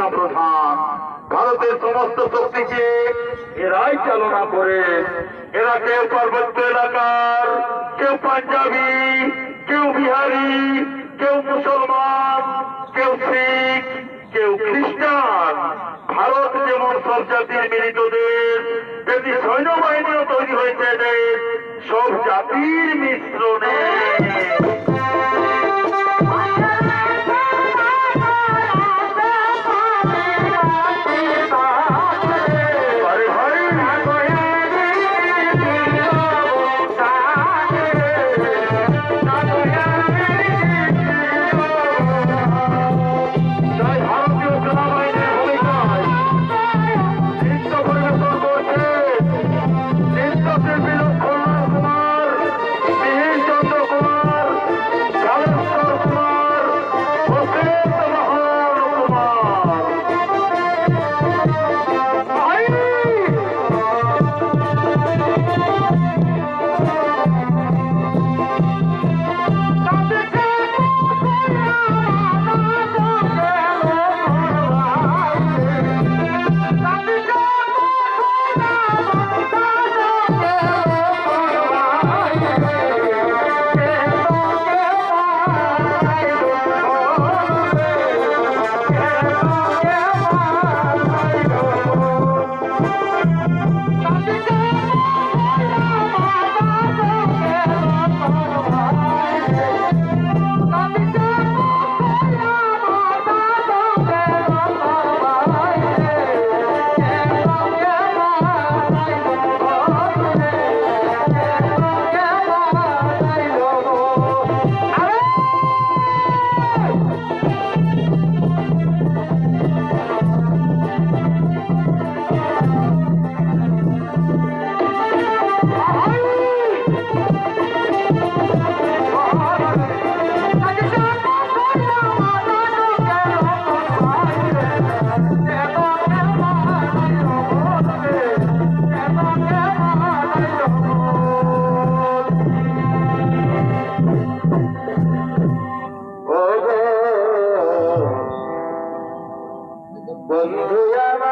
সেনা প্রধান। ভারতের সমস্ত শক্তিকে এরাই চালনা করে। এরা কেউ পার্বত্য এলাকার, কেউ পাঞ্জাবি, কেউ বিহারি, কেউ মুসলমান, কেউ শিখ, কেউ খ্রিস্টান। ভারত যেমন সব জাতির মিলিত দেশ, তেমনি সৈন্যবাহিনীও তৈরি হয়েছে দেশ সব জাতির মিশ্রণে।